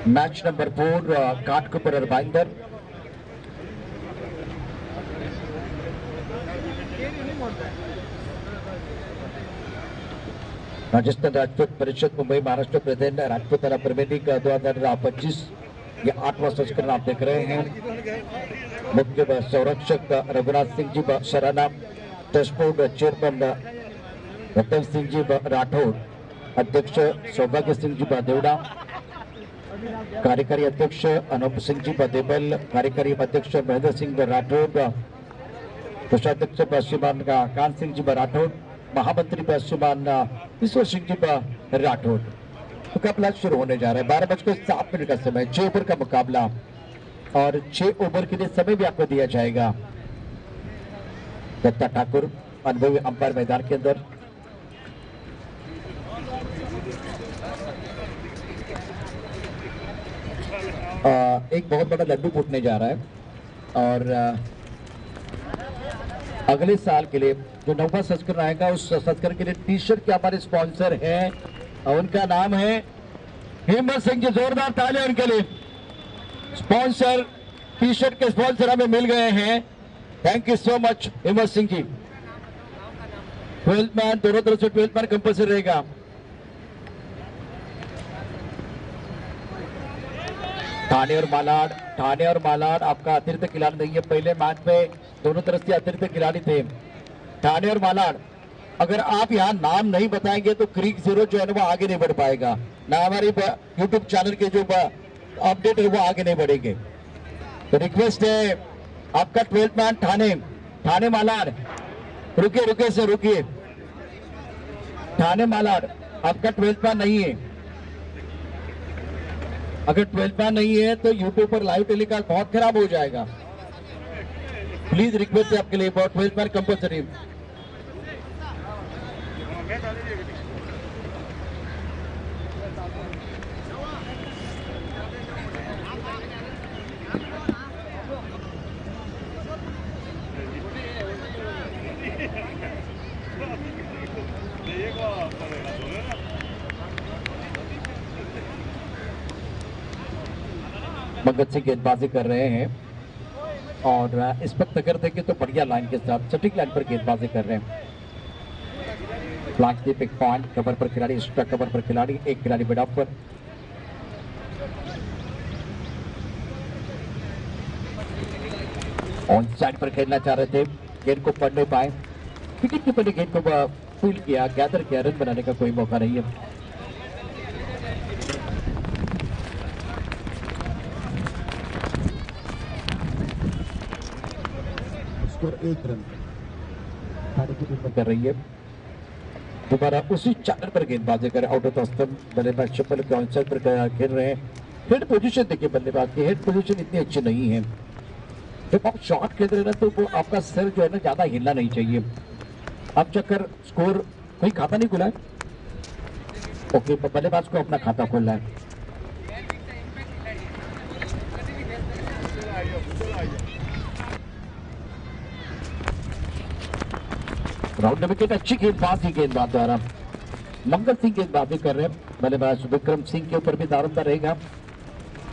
Match number 4 Ghatkopar और Bhayandar. Rajasthan Rajput Parishad Mumbai Maharashtra present Rajputana premier league 2025 ये 8वां संस्करण आप देख रहे हैं। मुख्य संरक्षक रघुनाथ सिंह जी शराना, डैशबोर्ड चेयरमैन रतन सिंह जी राठौड़, अध्यक्ष सौभाग्य सिंह जी देवड़ा, कार्यकारी अध्यक्ष अनूप सिंह जी देवल, कार्यकारी अध्यक्ष महेंद्र सिंह राठौड़, कोषाध्यक्ष श्रीमान कान सिंह जी राठौड़, महामंत्री श्रीमान ईश्वर सिंह जी राठौड़। मुकाबला शुरू होने जा रहा है। 12:07 का समय, 6 ओवर का मुकाबला और 6 ओवर के लिए समय भी आपको दिया जाएगा। दत्ता ठाकुर अनुभवी अंपायर मैदान के अंदर। एक बहुत बड़ा लड्डू फूटने जा रहा है और अगले साल के लिए जो 9वां संस्करण आएगा उस संस्करण के लिए टी शर्ट के हमारे स्पॉन्सर हैं और उनका नाम है हिम्मत सिंह जी। जोरदार तालियां उनके लिए। स्पॉन्सर टी शर्ट के स्पॉन्सर हमें मिल गए हैं। थैंक यू सो मच हिम्मत सिंह जी। 12th मैन दोनों तरफ से 12th मैन कंपल्सरी रहेगा। ठाणे और मालाड आपका अतिरिक्त खिलाड़ी नहीं है। पहले मैच में दोनों तरफ से अतिरिक्त खिलाड़ी थे। ठाणे और मालाड, अगर आप यहाँ नाम नहीं बताएंगे तो क्रीक जीरो जो है ना वो आगे नहीं बढ़ पाएगा ना। हमारे यूट्यूब चैनल के जो अपडेट है वो आगे नहीं बढ़ेंगे। तो रिक्वेस्ट है आपका 12th मैन ठाणे मालाड। रुकिए ठाणे मालाड आपका 12th मैन नहीं है। अगर 12th मैन नहीं है तो यूट्यूब पर लाइव टेलीकास्ट बहुत खराब हो जाएगा। प्लीज रिक्वेस्ट है आपके लिए, 12th man compulsory. Bhagat Singh गेंदबाजी कर रहे हैं और इस वक्त अगर देखें तो बढ़िया लाइन के साथ सटीक लाइन पर गेंदबाजी कर रहे हैं। फ्लैग एक पॉइंट कवर पर खिलाड़ी, एक्स्ट्रा कवर पर खिलाड़ी, एक खिलाड़ी मिड ऑफ पर। ऑन साइड पर खेलना चाह रहे थे, गेंद को पढ़ नहीं पाए। विकेट कीपर ने गेंद को फील्ड किया, गैदर किया, रन बनाने का कोई मौका नहीं है। एक रन कर रही है। दोबारा उसी चादर पर गेंदबाजी कर आउट ऑफ स्टंप। बल्लेबाज चप्पल के ऑनसाइड पर खेल रहे हैं। हेड पोजीशन देखिए बल्लेबाज की, हेड पोजीशन इतनी अच्छी नहीं है। जब आप शॉट खेल रहे हैं तो वो आपका सिर जो है ना ज्यादा हिलना नहीं चाहिए। अब चक्कर स्कोर कोई खाता नहीं खुला है। ओके, बल्लेबाज को अपना खाता खोलना है। राउंड विकेट, अच्छी गेंदबाजी गेंदबाज द्वारा। मंगल सिंह गेंदबाजी कर रहे हैं। बल्लेबाज विक्रम सिंह के ऊपर भी दारोमदार रहेगा।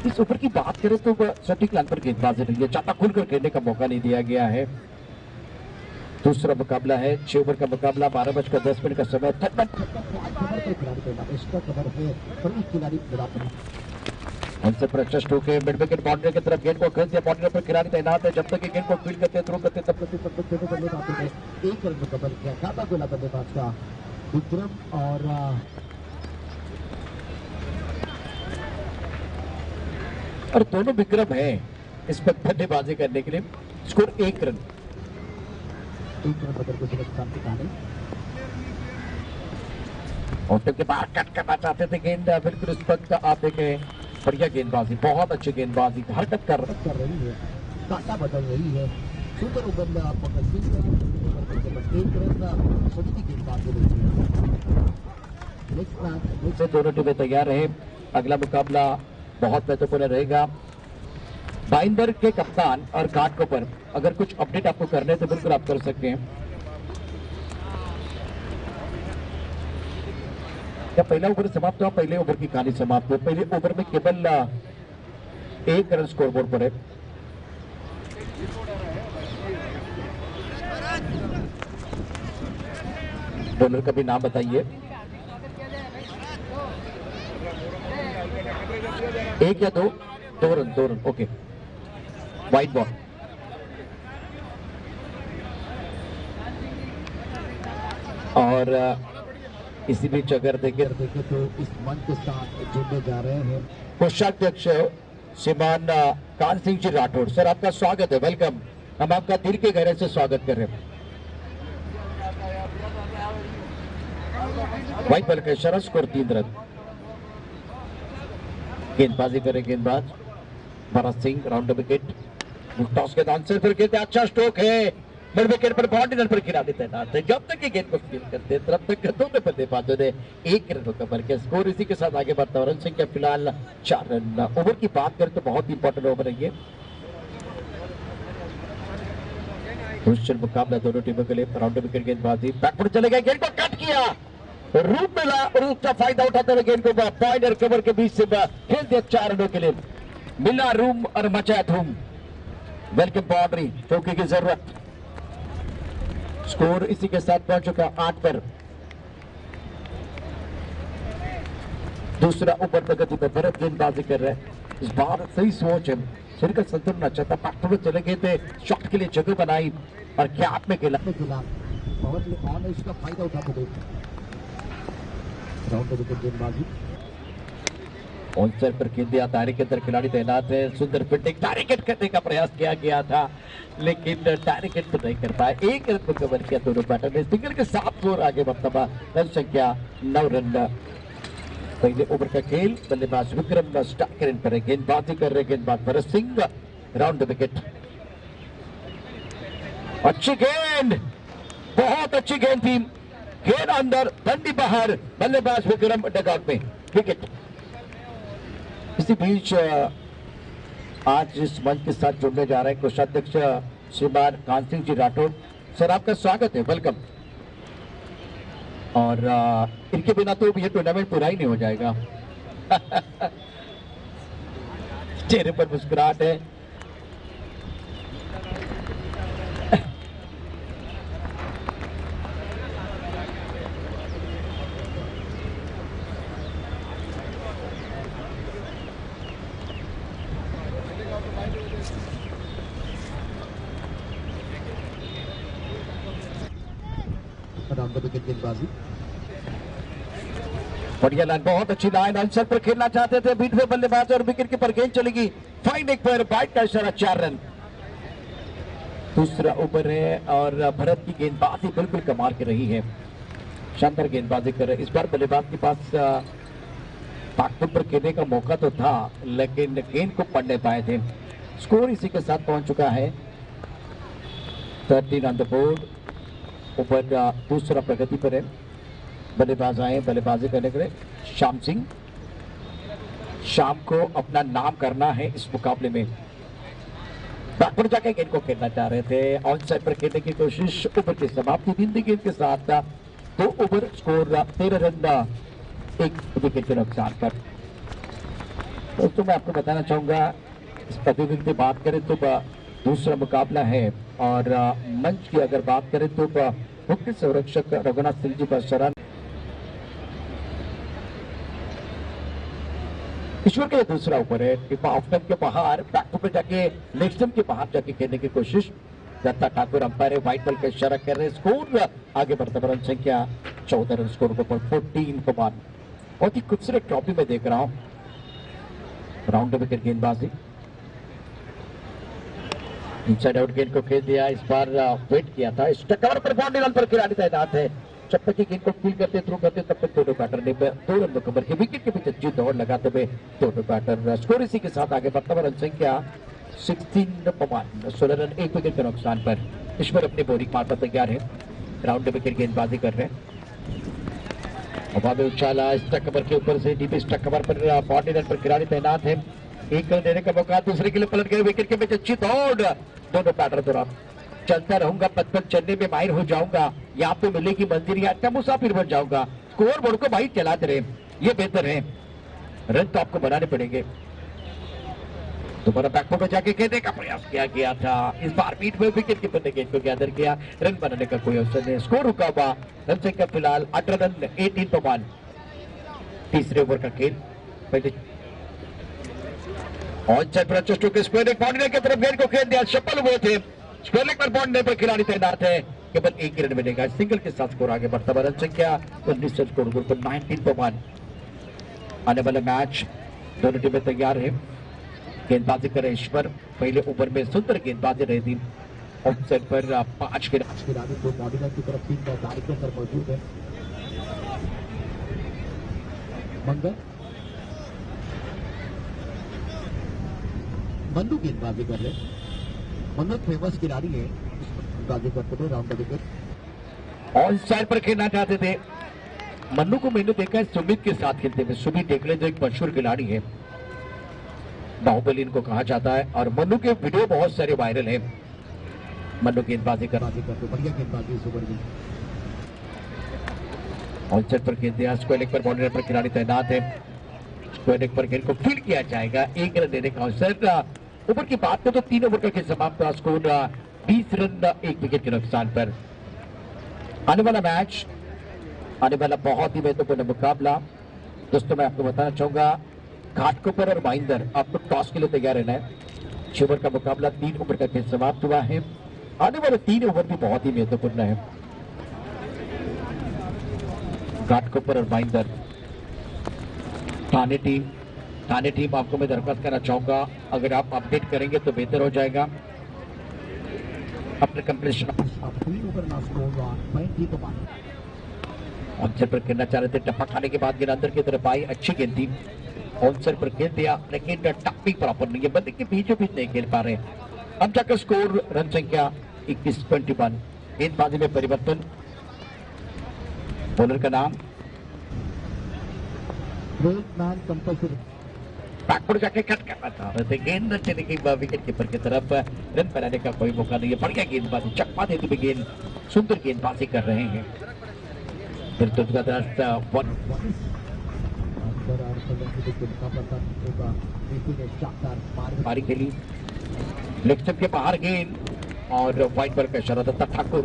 इस ओवर की बात करें तो सटीक लाइन पर गेंदबाजी नहीं है, चाटा खुलकर खेलने का मौका नहीं दिया गया है। दूसरा मुकाबला है, 6 ओवर का मुकाबला, 12:10 का समय। उनसे प्रचेस्ट होकर मिड विकेट बाउंड्री की तरफ गेंद को खेल दिया। बाउंड्री पर खिलाड़ी तैनात है, जब तक गेंद को फील्ड करते थ्रो करते तब तक एक रन मुकम्मल किया। खाता गोला बल्लेबाज का विक्रम और दोनों विक्रम है इस पर बल्लेबाजी करने के लिए। Score 1 run. और के बाद कट करना चाहते थे गेंद, बिल्कुल इस वक्त आप देखें बढ़िया गेंदबाजी, बहुत अच्छी गेंदबाजी, हरकत कर रही है, काटा बदल रही है। सुपर ओवर आप दोनों टीमें तैयार रहे। अगला मुकाबला बहुत महत्वपूर्ण रहेगा। बाइंदर के कप्तान और घाटकोपर, अगर कुछ अपडेट आपको करने तो बिल्कुल आप कर सकते हैं। पहला ओवर समाप्त हुआ, पहले ओवर की कहानी समाप्त हुई। पहले ओवर में केवल 1 रन स्कोरबोर्ड पर है। बॉलर का भी नाम बताइए। 1 या 2? 2 run, 2 run, okay. Wide ball. और इसी बीच अगर देखें तो इस मंच के साथ जुड़ने जा रहे हैं कोषाध्यक्ष श्रीमान कान सिंह जी राठौड़। सर आपका स्वागत है, वेलकम। हम आपका दिल के गहरे से स्वागत कर रहे हैं। वाइट बॉल का इशारा, स्कोर 3 रन। गेंदबाजी करे गेंदबाज Bharat Singh, round wicket. Toss के आंसर फिर कहते अच्छा स्ट्रोक है, मिड विकेट पर बाउंड्री पर खिलाड़ी तैनात है। जब तक ये गेंद को फील करते हैं तब तक दोनों बल्लेबाजों ने 1 रन कवर किया। स्कोर इसी के साथ आगे बढ़ता है। रन संख्या फिलहाल 4 रन। ओवर की बात करें तो बहुत इंपॉर्टेंट ओवर है ये। मुकाबला दोनों टीमों के लिए। राउंड विकेट गेंदबाजी, बैकफुट चले गए, गेंद को कट किया, रूप मिला और उसका फायदा उठाते हुए गेंद को पॉइंट और कवर के बीच से खेल दिया 4 रनों के लिए। मिला रूम और मचाया धूम। वेलकम बाउंड्री, चौकी की जरूरत। स्कोर इसी के साथ पहुंच चुका 8 पर। दूसरा ओवर प्रगति पर भरत गेंदबाजी कर रहे हैं। इस बार सही सोच है, शरीर का संतुलन अच्छा था। बैकफुट में चले गए थे, शॉट के लिए जगह बनाई और गैप में खेला, और इसका फायदा उठाते हुए राउंड विकेट गेंदबाजी। ऑनसाइड पर खेल दिया, दायरे के अंदर खिलाड़ी तैनात है। सुंदर फील्डिंग, डायरेक्ट करने का प्रयास किया गया था लेकिन डायरेक्ट तो नहीं कर पाए। 1 रन को कवर किया दोनों बैटर ने। सिंगल के साथ स्कोर आगे बढ़ता। रन संख्या 9 रन। पहले ओवर का खेल, बल्लेबाज विक्रम स्ट्राइकर इन पर गेंदबाजी कर रहे गेंदबाज भरत सिंह, राउंड विकेट। अच्छी गेंद, बहुत अच्छी गेंद थी। गेंद अंदर, डंडी बाहर, बल्लेबाज विक्रम डगआउट में, विकेट। इसी बीच आज इस मंच के साथ जुड़ने जा रहे हैं कोषाध्यक्ष श्रीमान कान सिंह जी राठौड़। सर आपका स्वागत है, वेलकम। और इनके बिना तो ये टूर्नामेंट पूरा ही नहीं हो जाएगा। चेहरे पर मुस्कुराहट है। विकेट गेंदबाजी, बढ़िया लाइन, बहुत अच्छी लाइन। आंसर पर खेलना चाहते थे बीच में बल्लेबाज और विकेट कीपर, गेंद चलेगी फाइन एक पर, बाइट का इशारा, 4 रन। दूसरा ओवर है और भरत की गेंदबाजी बिल्कुल कमाल की रही है, शानदार गेंदबाजी कर रहे। इस बार बल्लेबाज के पास बैकफुट पर खेलने का मौका तो था लेकिन गेंद को पढ़ नहीं पाए थे। स्कोर इसी के साथ पहुंच चुका है 13 ऑन द बोर्ड। ओवर दूसरा प्रगति पर है। बल्लेबाज आए बल्लेबाजी करने के लिए श्याम सिंह। शाम को अपना नाम करना है इस मुकाबले में। बैकफुट जाके गेंद को खेलना चाह रहे थे, ऑन साइड पर खेलने की कोशिश। ओवर की समाप्ति 3 गेंद के साथ 2 ओवर, स्कोर 13 रन, 1 विकेट के नुकसान पर। दोस्तों मैं आपको बताना चाहूंगा, इस प्रतियोगिता की बात करें तो दूसरा मुकाबला है और मंच की अगर बात करें तो मुख्य संरक्षक रघुनाथ सिंह जी बसरा ईश्वर का दूसरा ओवर है। ऑफ स्टंप के बाहर, बैकफुट पे जाके लेग स्टंप के बाहर जाके खेलने की कोशिश। दत्ता ठाकुर अंपायर है, व्हाइट बॉल का इशारा कर रहे हैं। स्कोर आगे बढ़ता, रन संख्या 14 रन, स्कोर पर 14 को मान। बहुत ही खूबसूरत ट्रॉफी में देख रहा हूं। राउंड विकेट गेंदबाजी, इनसाइड आउट गेंद को खेल दिया। इस बार वेट किया था, इस कवर पर बाउंड्री लाइन पर खिलाड़ी तैनात है। जब तक गेंद को फील करते थ्रो करते तब तक दोनों बैटर ने 2 रन कवर के, विकेट के पीछे अच्छी दौड़ लगाते हुए दोनों बैटर। स्कोर इसी के साथ आगे बढ़ता, रन संख्या 16 रन, 1 विकेट के नुकसान पर। ईश्वर अपनी बोरिंग मार पर तैयार है। राउंड विकेट गेंदबाजी कर रहे हैं। हवा में उछाला, स्टक कवर के ऊपर से डीप स्टक कवर पर बाउंड्री लाइन पर खिलाड़ी तैनात है। 1 रन देने का मौका, दूसरे के लिए पलट गए, विकेट के बीच अच्छी दौड़, दोनों बैटर दौरान। चलता रहूंगा, 55 चलने में माहिर हो जाऊंगा, यहाँ पे मिलेगी मंजिल, या अच्छा मुसाफिर बन जाऊंगा। स्कोर बोर्ड को भाई चलाते रहे, ये बेहतर है। रन तो आपको बनाने पड़ेंगे। दोबारा बैकफुट में जाके खेलने का प्रयास किया था, इस बार बीट में विकेट कीपर ने गेंद को गैदर किया, रन बनाने का कोई अवसर नहीं। स्कोर रुका हुआ, रन संख्या फिलहाल 18 रन 18 पर 1। तीसरे ओवर का खेल पहले ऑन साइड पर अच्छा स्ट्रोक, स्क्वायर लेग बाउंड्री की तरफ गेंद को खेल दिया, सफल हुए थे। स्क्वायर लेग पर बाउंड्री पर खिलाड़ी तैनात है, केवल एक ही रन मिलेगा। सिंगल के साथ स्कोर आगे बढ़ता हुआ, रन संख्या 19 स्कोर पर 19 पर 1। आने वाला मैच दोनों टीमें तैयार है। गेंदबाजी करे ईश्वर, पहले ओवर में सुंदर गेंदबाजी रही थी। ऑफ साइड पर 5 खिलाड़ी जो बॉडी की तरफ 3 दायरे के अंदर मौजूद है। मंगल मन्नू गेंदबाजी कर रहे, मन्नू फेमस खिलाड़ी है, गेंदबाजी करते थे राउंड विकेट। ऑन साइड पर खेलना चाहते थे। मन्नू को मैंने देखा है सुमित के साथ खेलते हुए। सुमित टेकले जो एक मशहूर खिलाड़ी है, बाहुबली इनको कहा जाता है, और मन्नू के वीडियो बहुत सारे वायरल है। मन्नू गेंदबाजी करते, बढ़िया गेंदबाजी इस ओवर में। ऑन साइड पर गेंद दिया, स्क्वायर लेग पर बाउंड्री पर खिलाड़ी तैनात है। स्क्वायर लेग पर गेंद को फील्ड किया जाएगा, 1 रन देने का अवसर। ओवर की बात करें तो 3 ओवर का खेल समाप्त हुआ, स्कोर 20 रन 1 विकेट के नुकसान पर। आने वाला मैच, आने वाला बहुत ही महत्वपूर्ण मुकाबला दोस्तों, मैं आपको बताना चाहूंगा, घाटकोपर और माइंदर आपको टॉस के लिए तैयार रहना है। 6 ओवर का मुकाबला, 3 ओवर का खेल समाप्त हुआ है। आने वाले 3 ओवर भी बहुत ही महत्वपूर्ण है। घाटकोपर और माइंदर, थाने टीम आपको मैं दरख्वास्त करना चाहूंगा, अगर आप अपडेट करेंगे तो बेहतर हो जाएगा। अपने कंप्लीशन ऑनसर पर खेलना चाह रहे थे, टप्पा खाने के बाद गेंद अंदर की तरफ आई, अच्छी गेंद थी। ऑनसर पर खेल दिया, लेकिन टप्पिंग प्रॉपर नहीं है, बंदे के बीचों बीच नहीं खेल पा रहे। अब जाकर स्कोर रन संख्या 21-21। गेंदबाजी में परिवर्तन, बॉलर का नाम बैकफुट जाके कट करना था, गेंद चली गई विकेट कीपर की तरफ, रन बनाने का कोई मौका नहीं है। बढ़िया गेंदबाजी, चकमा देते हुए गेंद, सुंदर गेंदबाजी कर रहे हैं। फिर तो पारी खेली, लेग स्टंप के बाहर गेंद, और वाइड बॉल का इशारा दत्ता ठाकुर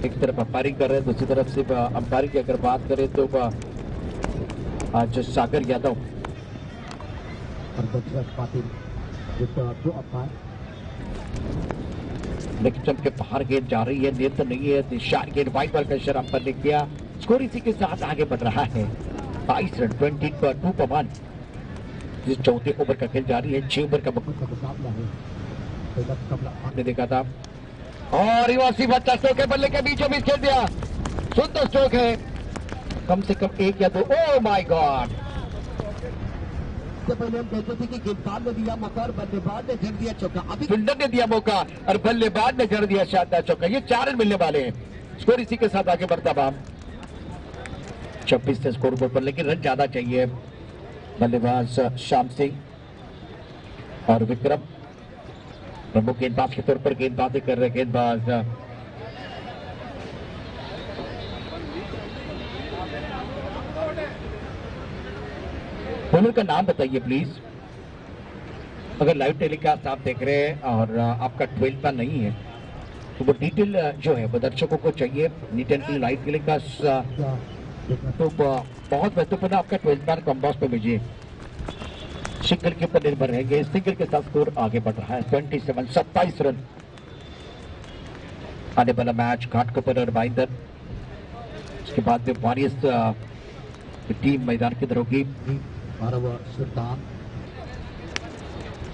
एक तरफ अंपायरिंग कर रहे हैं, दूसरी तरफ से अंपायरिंग की अगर बात करें तो आज सागर यादव लेग स्टंप के बाहर गेंद जा रही है, नियंत्रण नहीं है, निशान गेंद, वाइड बॉल का इशारा अंपायर ने किया। स्कोर इसी के साथ आगे बढ़ रहा है, 22 रन 22 पर 1। जिस चौथे ओवर का खेल जारी है, 6 ओवर का मुकाबला है, आपने देखा था। और रिवर्सी बच्चा स्ट्रोक है, बल्ले के बीचों बीच खेल दिया, सुंदर स्ट्रोक है, कम से कम 1 या 2। ओह माय गॉड, पहले हम कहते थे कि गेंदबाज ने दिया मौका और बल्लेबाज ने जड़ दिया चौका, अभी फील्डर ने दिया मौका और बल्लेबाज ने जड़ दिया शानदार चौका। ये 4 रन मिलने वाले हैं, स्कोर इसी के साथ आगे बढ़ता हुआ 26 से स्कोर बोर्ड पर, लेकिन रन ज्यादा चाहिए। बल्लेबाज श्याम सिंह और विक्रम प्रमुख गेंदबाज के तौर पर गेंदबाजी कर रहे। गेंदबाज बॉलर का नाम बताइए प्लीज। अगर लाइव टेलीकास्ट आप देख रहे हैं और आपका 12 का नहीं है तो वो डिटेल जो है वो दर्शकों को चाहिए। Neat and clean live telecast तो बहुत महत्वपूर्ण, आपका 12 का कॉम्बॉक्स पे भेजिए। सिंगल के ऊपर निर्भर रहेंगे, सिंगल के साथ स्कोर आगे बढ़ रहा है 27 रन। आने वाला मैच घाटकोपर और माइंदर, उसके बाद में वारियस टीम मैदान की तरफ होगी।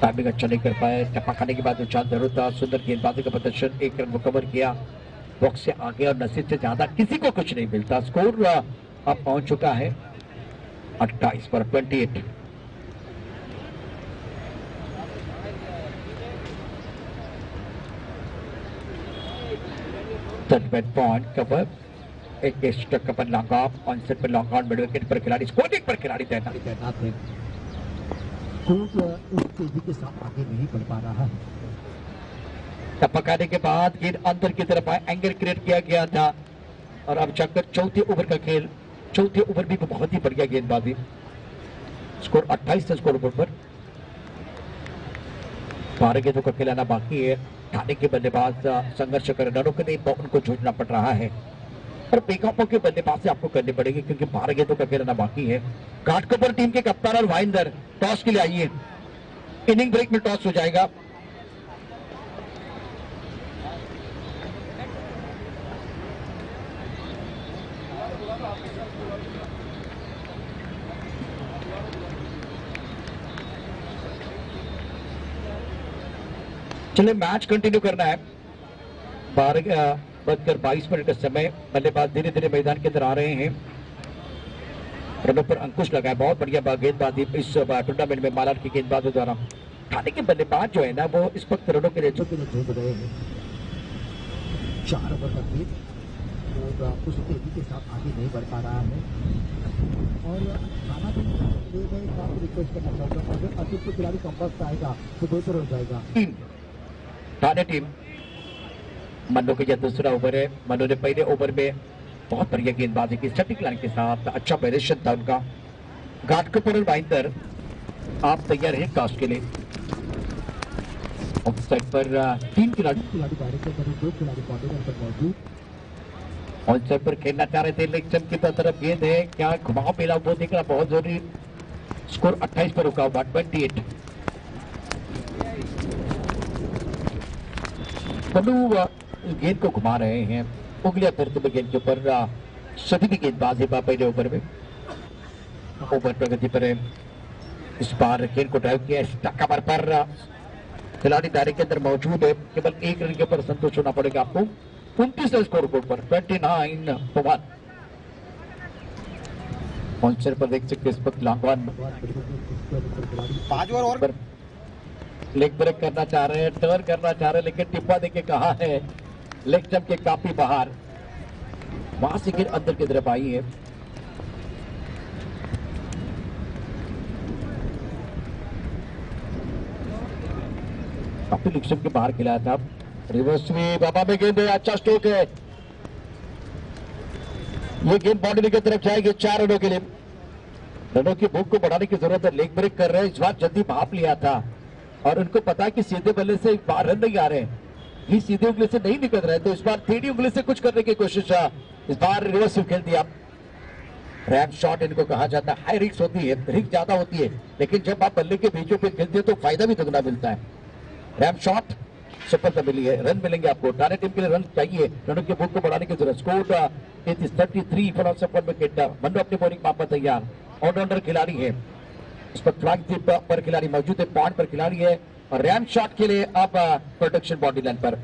टाइमिंग अच्छा नहीं कर पाए, टप्पा खाने के बाद उछाल जरूर था, सुंदर गेंदबाजी का प्रदर्शन, 1 रन मुकम्मल किया। बॉक्स से आगे और नसीब से ज्यादा किसी को कुछ नहीं मिलता। स्कोर अब पहुंच चुका है 28 पर 28। पॉइंट कवर, एक extra cover long off, on set पर लॉन्ग आउट, मिड विकेट पर खिलाड़ी, स्कोरिंग पर खिलाड़ी तैनात है। तेजी के साथ आगे नहीं बढ़ पा रहा है। टपकाने के बाद गेंद अंदर की तरफ आए, एंगल क्रिएट किया गया था और अब जाकर चौथे ओवर का खेल चौथे ओवर भी बहुत ही बढ़िया गेंदबाजी। स्कोर 28 है स्कोर बोर्ड पर। 12 गेंदों का खिलाना बाकी है। ठाणे के बल्लेबाज संघर्ष कर रनों के लिए उनको जूझना पड़ रहा है और बेकापों के बल्लेबाज से आपको करने पड़ेगी क्योंकि 12 गेंदों का खिलाना बाकी है। घाटकोपर टीम के कप्तान और वाइंदर टॉस के लिए आइए। इनिंग ब्रेक में टॉस हो जाएगा। चलिए मैच कंटिन्यू करना है। 12:22 का समय। बल्लेबाज धीरे धीरे मैदान के अंदर आ रहे हैं। रनों पर अंकुश लगा है। बहुत बढ़िया गेंदबाजी इस टूर्नामेंट में मालाड की गेंदबाजों द्वारा। ठाणे के बल्लेबाज जो है ना वो इस वक्त रनों के लिए जूझ रहे हैं। 4 ओवर का खेल और उस तेजी के साथ आगे नहीं बढ़ पा रहा है और खाना भी रिक्वेस्ट करना चाहूंगा अगर अतिरिक्त खिलाड़ी कम वक्त आएगा तो बेहतर हो जाएगा। ठाणे टीम मन्नू के यह दूसरा ओवर है। मन्नू ने पहले ओवर में बहुत बढ़िया गेंदबाजी की सटीक लाइन के साथ अच्छा प्रदर्शन था उनका। घाटकोपर वाइंदर आप तैयार हैं टॉस के लिए। ऑफसाइड पर 3 खिलाड़ी ऑनसाइड पर खेलना चाह रहे थे लेकिन की तरफ गेंद है। क्या घुमाव मिला वो देखना बहुत जरूरी। स्कोर 28 पर रुका हुआ 28। मनु गेंद को घुमा रहे हैं। उंगलियां फिरते हुए गेंद के ऊपर सभी भी गेंदबाज है पहले ओवर में। ओवर प्रगति पर है। इस बार गेंद को ड्राइव किया। कवर पर खिलाड़ी दायरे के अंदर मौजूद है। केवल 1 रन के ऊपर संतोष होना पड़ेगा आपको। 29 स्कोर बोर्ड पर 29-1। पॉइंटर पर देख सकते इस वक्त लांगवान 5 ओवर लेग ब्रेक करना चाह रहे हैं, टर्न करना चाह रहे हैं लेकिन टिप्पा देके कहा है लेग जंप के काफी बाहर। वहां से गेंद अंदर की तरफ आई है। काफी लेग जंप के बाहर खिलाया था। रिवर्स में बाबा में गेंद है। अच्छा स्ट्रोक है। ये गेंद बाउंड्री की तरफ जाएगी 4 रनों के लिए। रनों की भूख को बढ़ाने की जरूरत है। लेग ब्रेक कर रहे हैं। इस बार जल्दी भाप लिया था और उनको पता है कि सीधे बल्ले से इस बार रन नहीं आ रहे हैं। ये सीधे उंगली से नहीं निकल रहे तो इस बार टेढ़ी उंगली से कुछ करने की कोशिश। इस बार रिवर्स खेल दिया। रैम शॉट इनको कहा जाता है। हाई रिस्क होती है, रिस्क ज्यादा होती है लेकिन जब आप बल्ले के बीचों पे खेलते हो तो फायदा भी दुगना मिलता है। रैम शॉट सफलता मिली है। रन मिलेंगे आपको। ठाणे टीम के लिए रन चाहिए। रनों की भूख को बढ़ाने की जरूरत। स्कोर 33 फॉर सफल विकेट। मन्नू अपनी बॉलिंग माप पर तैयार। ऑलराउंडर खिलाड़ी है। इस पर फ्लैग पर खिलाड़ी मौजूद है। पॉइंट पर खिलाड़ी है और रैम शॉट के लिए अब प्रोटेक्शन बॉडी लाइन पर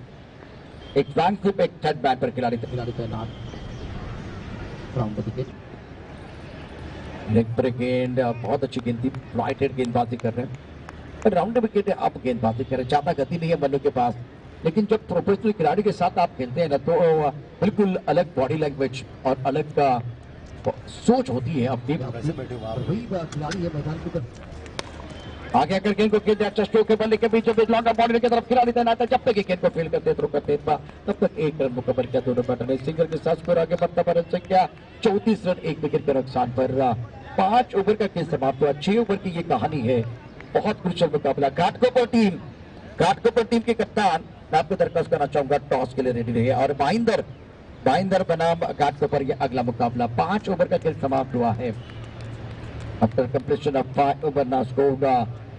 एक फ्लैग टिप एक थर्ड बैट पर खिलाड़ी तैनात। लेग पर गेंद बहुत अच्छी गेंद थी। राइट हैंड गेंदबाजी कर रहे हैं। राउंड विकेट है। अब गेंदबाजी कर रहे हैं। ज्यादा गति नहीं है मन्नू के पास लेकिन जब प्रोफेशनल खिलाड़ी के साथ आप खेलते हैं ना तो बिल्कुल अलग बॉडी लैंग्वेज और अलग सोच होती है अपनी। खिलाड़ी है मैदान की तरफ आगे आकर गेंद को खेलते अच्छा स्ट्रोक है। बल्ले के बीच लॉन्ग बाउंड्री की तरफ खिलाड़ी तैनात है। जब तक गेंद को फील करते थ्रो करते तब तक 1 रन मुकम्मल किया। दोनों बैटर ने सिंगल के साथ स्कोर आगे बढ़ता पर संख्या 34 रन 1 विकेट के नुकसान पर 5 ओवर का खेल समाप्त हुआ। 6 ओवर की ये कहानी है। बहुत क्रूशियल मुकाबला। घाटकोपर टीम के कप्तान मैं आपको दरखास्त करना चाहूंगा टॉस के लिए रेडी रहे और बाइंदर बनाम घाटकोपर ये अगला मुकाबला। 5 ओवर का खेल समाप्त हुआ है। After completion of 5 over now scored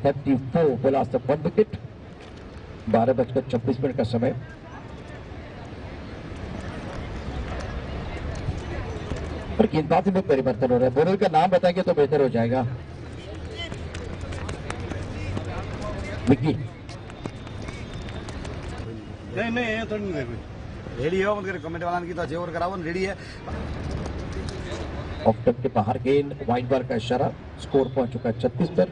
54 for loss of 1 wicket। 12:26 का समय। पर गेंदबाजी में परिवर्तन हो रहा है। बॉलर का नाम बताएंगे तो बेहतर हो जाएगा। विकी नहीं तो नहीं रेडी है। मतलब कमेंट वाला की तो 6 ओवर कराओ रेडी है। ऑफ टर्न के बाहर गेंद वाइड बार का इशारा। स्कोर पहुंच चुका है 36 पर।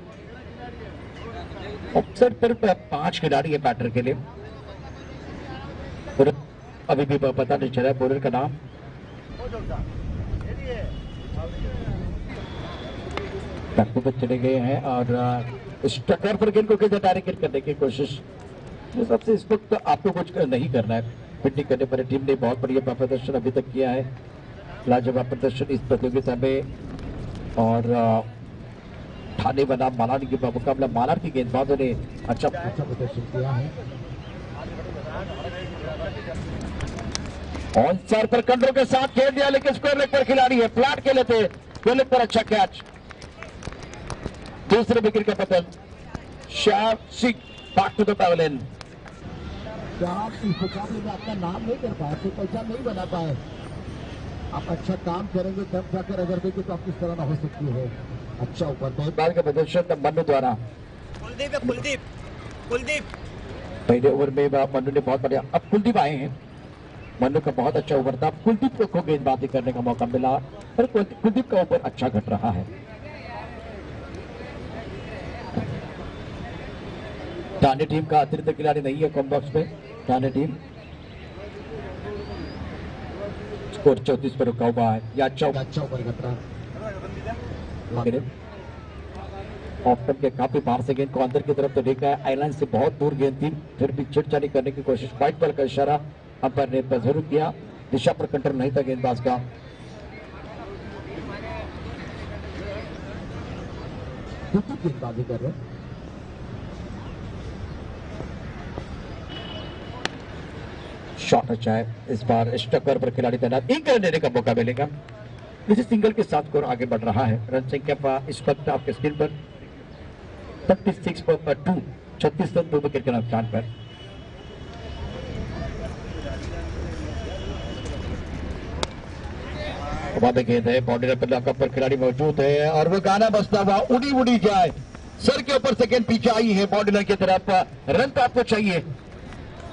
ऑफसाइड पर 5 खिलाड़ी है बैटर के लिए। अभी भी पता नहीं चला बॉलर का नाम। बैक पर चले गए हैं और स्टकर पर गेंद को कैसे डायरेक्ट करने की कोशिश। सबसे इस वक्त आपको कुछ नहीं करना है। फील्डिंग करने पर टीम ने बहुत बढ़िया प्रदर्शन अभी तक किया है। लाजवाब प्रदर्शन इस प्रतियोगिता में और ठाणे बनाम मालाड के मुकाबला मालाड की गेंदबाजों ने अच्छा प्रदर्शन किया है। ऑन चार पर कंट्रोल के साथ खेल दिया, लेकिन स्क्वायर लेग पर खिलाड़ी है, फ्लैट खेले थे, स्क्वायर लेग पर अच्छा कैच। दूसरे विकेट का पतन, Shyam Singh back to the pavilion. आप इस मुकाबले में अपना नाम नहीं कर पाए, पहचान नहीं बना पाए। आप अच्छा काम करेंगे तब जाकर अगर देखें तो आप किस तरह ना हो सकती है। अच्छा ऊपर गेंदबाज का प्रदर्शन मन्नू द्वारा। कुलदीप पहले ओवर में मन्नू ने बहुत बढ़िया, अब कुलदीप आए हैं। मन्नू का बहुत अच्छा ओवर था, कुलदीप को खूब गेंदबाजी करने का मौका मिला और कुलदीप का ओवर अच्छा घट रहा है। ठाणे टीम का अतिरिक्त खिलाड़ी नहीं है कॉम बॉक्स में। ठाणे टीम स्कोर 34 पर रुका हुआ है। या अच्छा ऊपर घट रहा ऑप्टम के काफी बाहर से गेंद को अंदर की तरफ तो देखा है, आइलैंड से बहुत दूर गेंद थी, फिर भी छिड़छाड़ी करने की कोशिश, व्हाइट बॉल का इशारा अंपायर ने जरूर किया, दिशा पर कंट्रोल नहीं था गेंदबाज का। गेंदबाजी कर रहे शॉट अच्छा है, इस बार स्टकर पर खिलाड़ी तैनात, एक रन लेने का मौका मिलेगा। इसी सिंगल के साथ स्कोर आगे बढ़ रहा है। रन संख्या इस वक्त आपके स्क्रीन पर 36 पर 2, 36 रन 2 विकेट के नुकसान पर। गेंद है, बाउंड्री पर लॉकअप पर खिलाड़ी मौजूद है और वो गाना बजता हुआ उड़ी उड़ी जाए, सर के ऊपर से गेंद पीछे आई है बाउंड्री की तरफ। रन तो आपको चाहिए,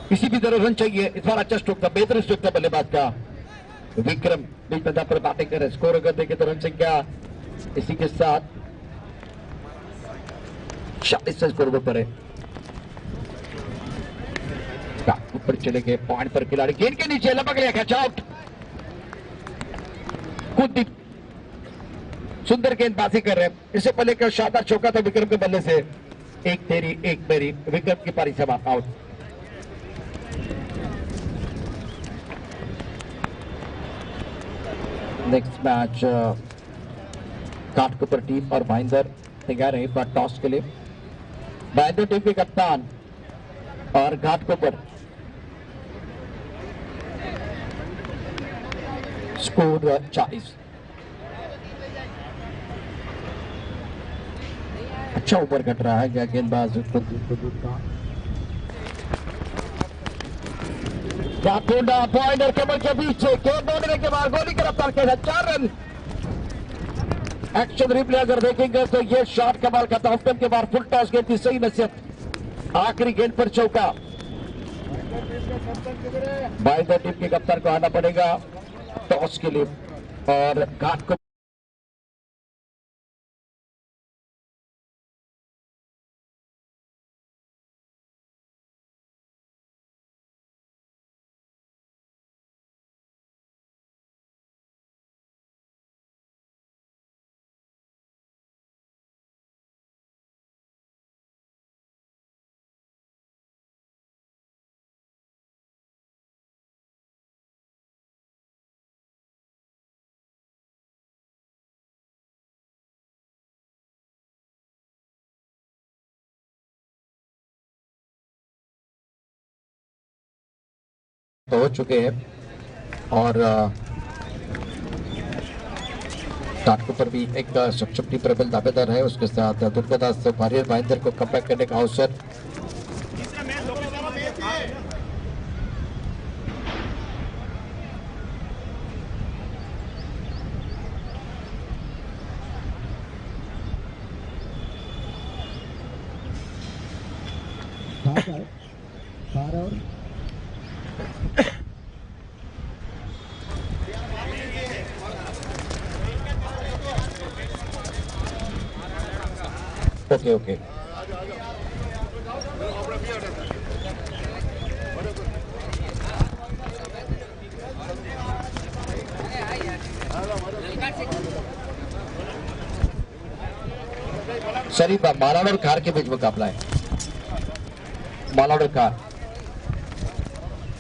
किसी भी तरह रन चाहिए। इस बार अच्छा स्ट्रोक था, बेहतर स्ट्रोक था बल्लेबाज का। विक्रम बीच मैदान पर बैटिंग करे, स्कोर अगर देखें तो रन संख्या इसी के साथ 40 से स्कोर पर है। ऊपर चले गए, पॉइंट पर खिलाड़ी गेंद के नीचे लपक लिया, कैच आउट। कुलदीप सुंदर गेंदबाजी कर रहे हैं, इससे पहले का शानदार चौका था विक्रम के बल्ले से। एक तेरी एक मेरी, विक्रम की पारी से out. Next match Ghatkopar team और महेंद्र तैयार है पर टॉस के लिए। महेंद्र टीम के कप्तान और घाटकोपर, स्कोर 40। अच्छा ऊपर कट रहा है क्या गेंदबाज पॉइंटर केबल के बीच से बाउंड्री के बाहर गोली की रफ्तार के साथ 4 रन। एक्शन रिप्ले अगर देखेंगे तो ये शॉट कमाल का था, ऑप्टम के बाहर फुल टॉस गेंद थी, सही नसीहत, आखिरी गेंद पर चौका। महेंद्र टीम के कप्तान को आना पड़ेगा टॉस के लिए और घाट को हो चुके हैं और घाटकोपर भी एक सक्षम टीम प्रबल दावेदार है, उसके साथ दुर्गादास वारियर महेंद्र को कमबैक करने का अवसर। ओके ओके शरीफ मालाड और कार के बीच मुकाबला है। मालाड और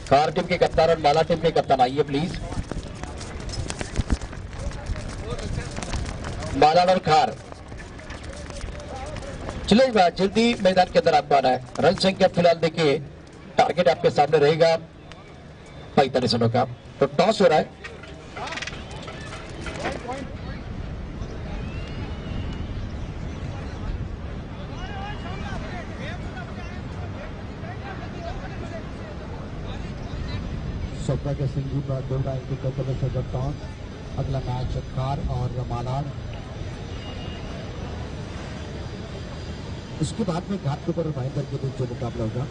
कार टीम के कप्तान और माला टीम के कप्तान आइए प्लीज। मालाड और खार। चलिए जल्दी मैदान के अंदर आपको आना है। रन संख्या फिलहाल देखिए, टारगेट आपके सामने रहेगा 45 रनों का। तो टॉस हो रहा है। सौभाग्य सिंह जी दो इनके कर्तव्य से टॉस। अगला मैच खार और मालाड। उसके बाद में घाट के ऊपर महेंद्र के बीच जो मुकाबला होगा।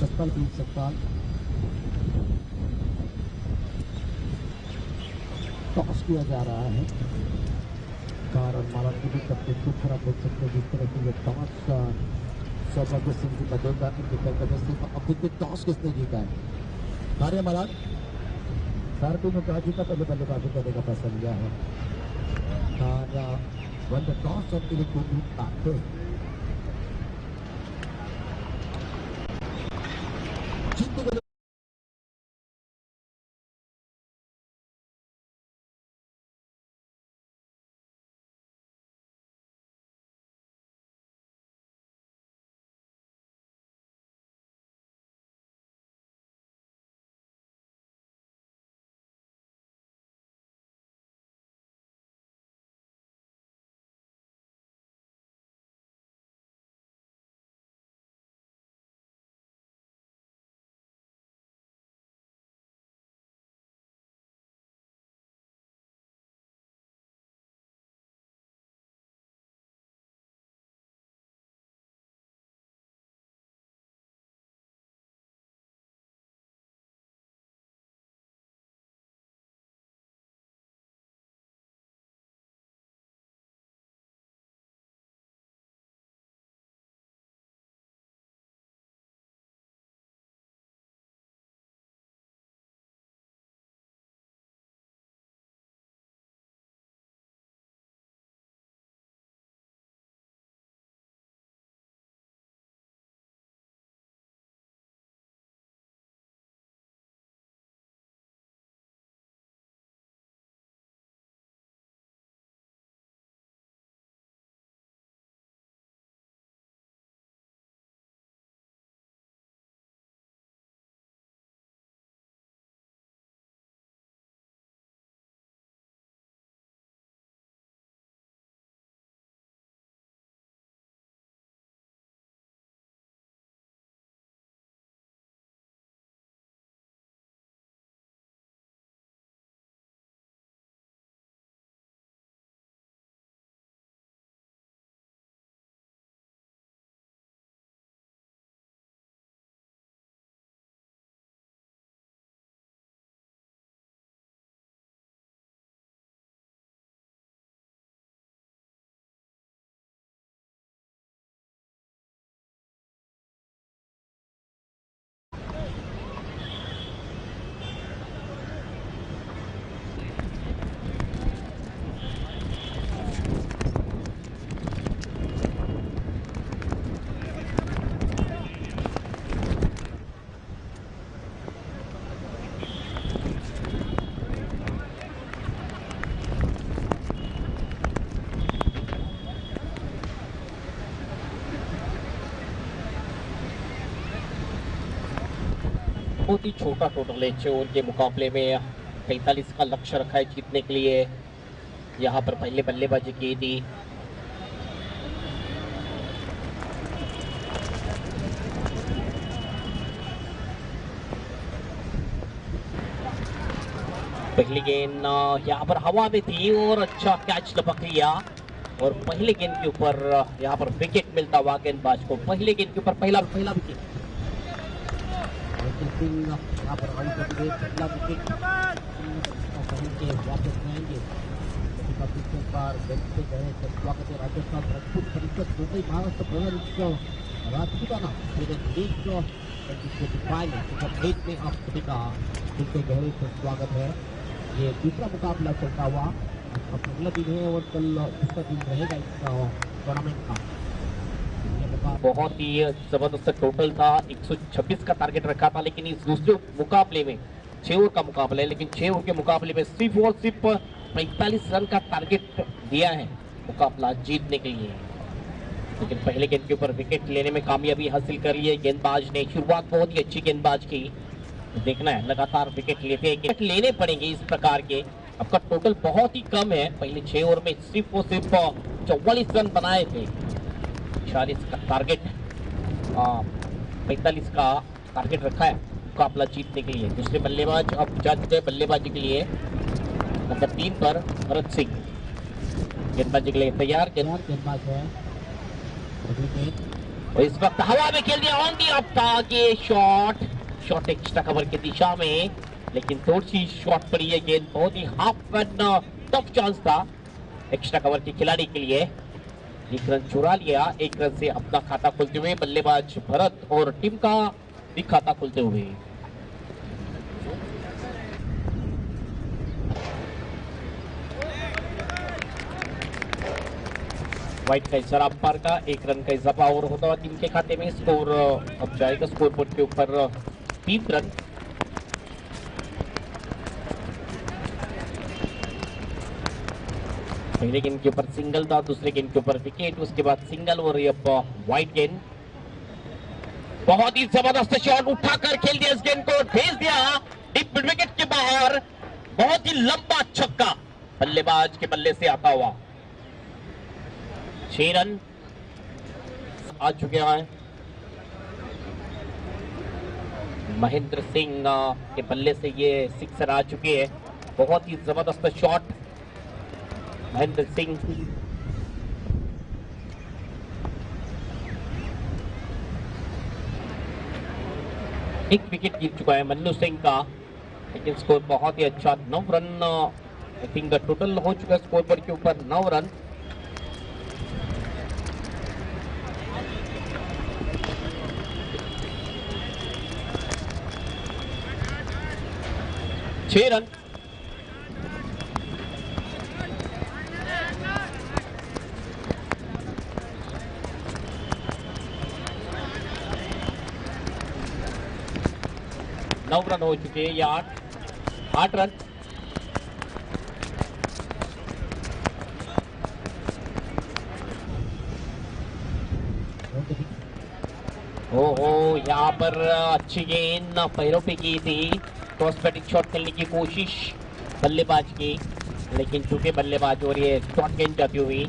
सत्ताल 20 टॉस किया जा रहा है। कार और मालाड की भी सबसे खूब खराब देख सकते हैं जिस तरह से ये टॉस सौभाग्य सिंह जी बदलता अब देखिए टॉस किसने जीता है। कार या मालाड? सारे टीमों का जीता, पहले बल्लेबाजी करने का फैसला लिया है। One the toss of the बहुत ही छोटा टोटल है 6 ओवर के मुकाबले में 45 का लक्ष्य रखा है जीतने के लिए। यहाँ पर पहले बल्लेबाजी की थी। पहली गेंद यहाँ पर हवा में थी और अच्छा कैच लपक लिया और पहले गेंद के ऊपर यहाँ पर विकेट मिलता हुआ गेंदबाज को। पहले गेंद के ऊपर पहला विकेट। यहाँ पर पहला विकेट वापस जाएंगे। स्वागत है राजस्थान राजपूत परिषद मुंबई महाराष्ट्र प्रधान राजपूताना बिल्कुल गहरे से स्वागत है। ये दूसरा मुकाबला चलता हुआ पहला दिन है और कल दूसरा दिन रहेगा इस टूर्नामेंट का। बहुत ही जबरदस्त टोटल था। 126 का टारगेट रखा था, लेकिन इस दूसरे मुकाबले में 6 ओवर का मुकाबला है, लेकिन 6 ओवर के मुकाबले में सिर्फ और सिर्फ 45 रन का टारगेट दिया है मुकाबला जीतने के लिए। लेकिन पहले गेंद के ऊपर विकेट लेने में कामयाबी हासिल कर ली है गेंदबाज ने। शुरुआत बहुत ही अच्छी गेंदबाज की, देखना है लगातार विकेट लेने पड़ेंगे इस प्रकार के। आपका टोटल बहुत ही कम है, पहले 6 ओवर में सिर्फ और सिर्फ 44 रन बनाए थे। 40 का टारगेट 45 का टारगेट रखा है मुकाबला जीतने के लिए। दूसरे बल्लेबाज अब जा चुके हैं बल्लेबाजी के लिए, नंबर 3 पर भरत सिंह गेंदबाजी के लिए तैयार। गेंदबाज है और इस वक्त हवा में खेल दिया on the of target shot extra cover की दिशा में, लेकिन थोड़ी सी शॉट पड़ी है गेंद। बहुत ही हाफ रन टफ चांस था एक्स्ट्रा कवर के खिलाड़ी के लिए। 1 रन चुरा लिया, 1 रन से अपना खाता खोलते हुए बल्लेबाज भरत और टीम का भी खाता खोलते हुए। व्हाइट का इशारा अंपायर का, 1 रन का इजाफा और होता हुआ टीम के खाते में। स्कोर अब जाएगा स्कोर बोर्ड के ऊपर 3 रन। पहले गेंद के ऊपर सिंगल था, दूसरे गेंद के ऊपर विकेट, उसके बाद सिंगल और अब व्हाइट गेंद। बहुत ही जबरदस्त शॉट उठाकर खेल दिया इस गेंद को, भेज दिया डीप मिड विकेट के बाहर। बहुत ही लंबा छक्का बल्लेबाज के बल्ले से आता हुआ। 6 रन आ चुके हैं महेंद्र सिंह के बल्ले से, ये 6 रन आ चुके हैं। बहुत ही जबरदस्त शॉट महेंद्र सिंह। एक विकेट गिर चुका है मन्नू सिंह का, लेकिन स्कोर बहुत ही अच्छा 9 रन आई थिंक टोटल हो चुका है स्कोर बोर्ड के ऊपर 9 रन। छह रन। नौ रन हो चुके हैं, या 8 रन। ओहो, यहाँ पर अच्छी गेंद पैरों पे की थी, क्रॉस बैटिंग शॉट खेलने की कोशिश बल्लेबाज की, लेकिन चूंकि बल्लेबाज और ये शॉट गेंद जाती हुई।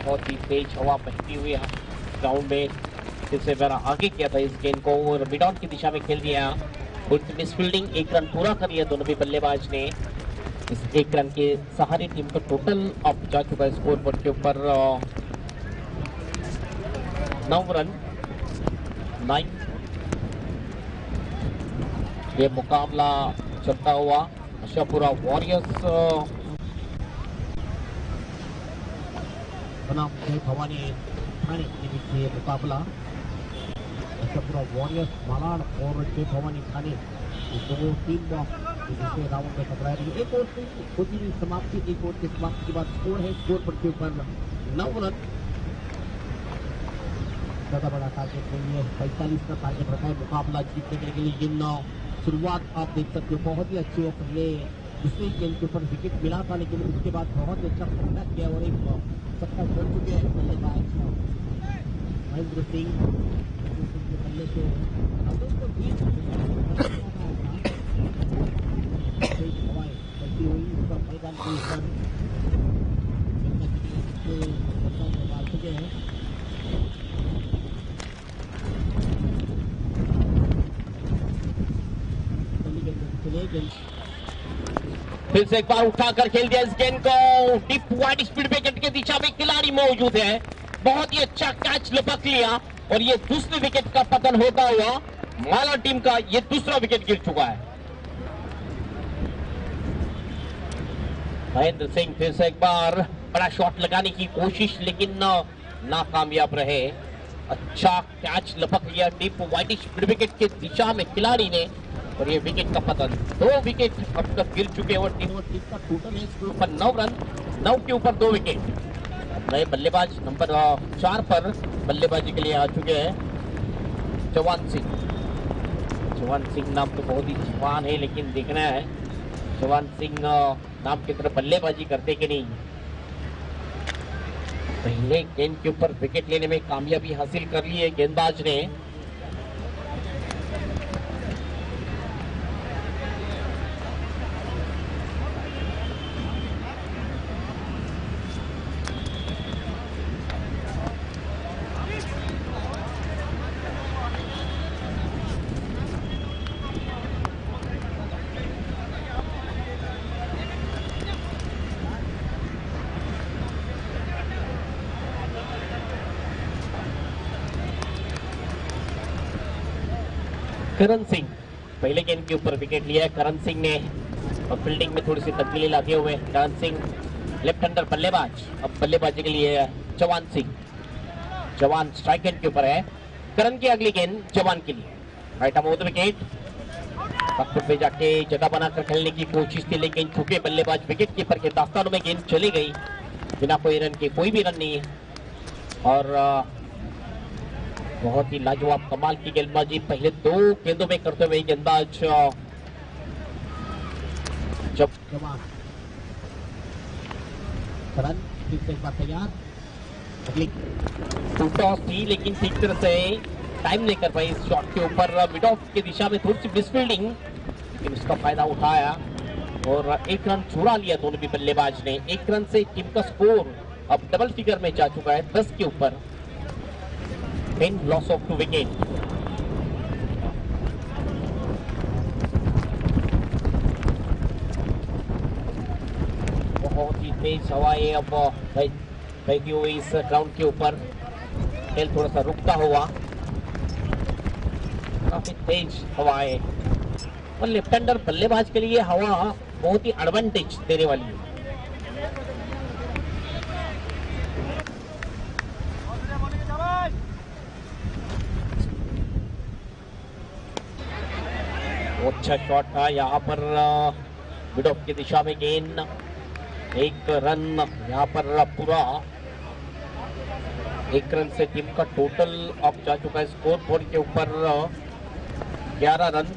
बहुत ही तेज हवा बहती हुई ग्राउंड में, जिससे मैंने आगे किया था इस गेंद को और मिड ऑन की दिशा में खेल दिया। मिस फील्डिंग, 1 रन पूरा कर लिया दोनों भी बल्लेबाज ने। इस 1 रन के सहारे टीम का टोटल अब जा चुका है स्कोर बोर्ड के ऊपर 9 रन 9। ये मुकाबला चलता हुआ आशापुरा वॉरियर्स बनाम जय भवानी थाने के बीच ये मुकाबला। आशापुरा वॉरियर्स मालाड और जय भवानी थाने, ये दोनों टीम दूसरे राउंड में टकरा रही है। एक ओवर की होती हुई समाप्ति, एक ओवर की समाप्ति के बाद स्कोर है स्कोर पर के ऊपर 9 रन। ज्यादा बड़ा टारगेट नहीं है, 45 का टारगेट रखा है मुकाबला जीतने के लिए। लेकिन शुरुआत आप देख सकते हो बहुत ही अच्छी है। पहले दूसरे गेंद के ऊपर विकेट मिला था, लेकिन उसके बाद बहुत ही अच्छा प्रयास किया और एक छक्का छोड़ चुके हैं बल्लेबाज महेंद्र सिंह के बल्ले से। हवाएं चलती हुई ऊपर मैदान के ऊपर डाल चुके हैं। फिर से एक बार उठाकर खेल दिया इस गेंद को, डीप वाइड स्पीड विकेट के दिशा में खिलाड़ी मौजूद है। बहुत ही अच्छा कैच लपक लिया और ये दूसरे विकेट का पतन होता हुआ माला टीम का ये दूसरा विकेट गिर चुका है। महेंद्र सिंह फिर से एक बार बड़ा शॉट लगाने की कोशिश, लेकिन नाकामयाब रहे। अच्छा कैच लपक लिया डीप वाइड स्पीड विकेट के दिशा में खिलाड़ी ने और ये विकेट का पतन। 2 विकेट अब तक गिर चुके और टीम का टोटल है स्कोर पर 9 रन। 9 के ऊपर 2 विकेट। नए बल्लेबाज नंबर 4 पर बल्लेबाजी के लिए आ चुके हैं जवान सिंह। जवान सिंह नाम तो बहुत ही जवान है, लेकिन देखना है जवान सिंह नाम की तरफ बल्लेबाजी करते कि नहीं। पहले गेंद के ऊपर विकेट लेने में कामयाबी हासिल कर ली है गेंदबाज ने। करण सिंह पहले गेंद के ऊपर विकेट लिया है करण सिंह ने, और फील्डिंग में थोड़ी सी तब्दीली लाते हुए करण सिंह लेफ्ट हैंडर बल्लेबाज। अब बल्लेबाजी के लिए जवान सिंह। जवान स्ट्राइक एंड के ऊपर है। करण की अगली गेंद जवान के लिए। Right arm over wicket. पत्थर पे जाके जगह बनाकर खेलने की कोशिश थी, लेकिन चूंकि बल्लेबाज विकेट कीपर के दास्तानों में गेंद चली गई, बिना कोई रन के कोई भी रन नहीं है। और बहुत ही लाजवाब कमाल की गेंदबाजी पहले 2 गेंदों में करते हुए गेंदबाज जब जवान करण फिर से एक बार तैयार। अगली टॉस थी, लेकिन ठीक तरह से टाइम नहीं कर पाई इस शॉट के ऊपर। मिड ऑफ की दिशा में थोड़ी सी मिसफील्डिंग, लेकिन उसका फायदा उठाया और 1 रन छुड़ा लिया दोनों भी बल्लेबाज ने। 1 रन से टीम का स्कोर अब डबल फिगर में जा चुका है 10 के ऊपर। Loss of 2 wicket. बहुत ही तेज हवाएं अब बहती हुई इस ग्राउंड के ऊपर। खेल थोड़ा सा रुकता हुआ, काफी तेज हवाएं, और लेफ्ट हैंडर बल्लेबाज के लिए हवा बहुत ही एडवांटेज देने वाली है। अच्छा शॉट था यहाँ पर मिड ऑफ की दिशा में गेंद। 1 रन यहाँ पर पूरा। 1 रन से टीम का टोटल अब जा चुका है स्कोर बोर्ड के ऊपर 11 run.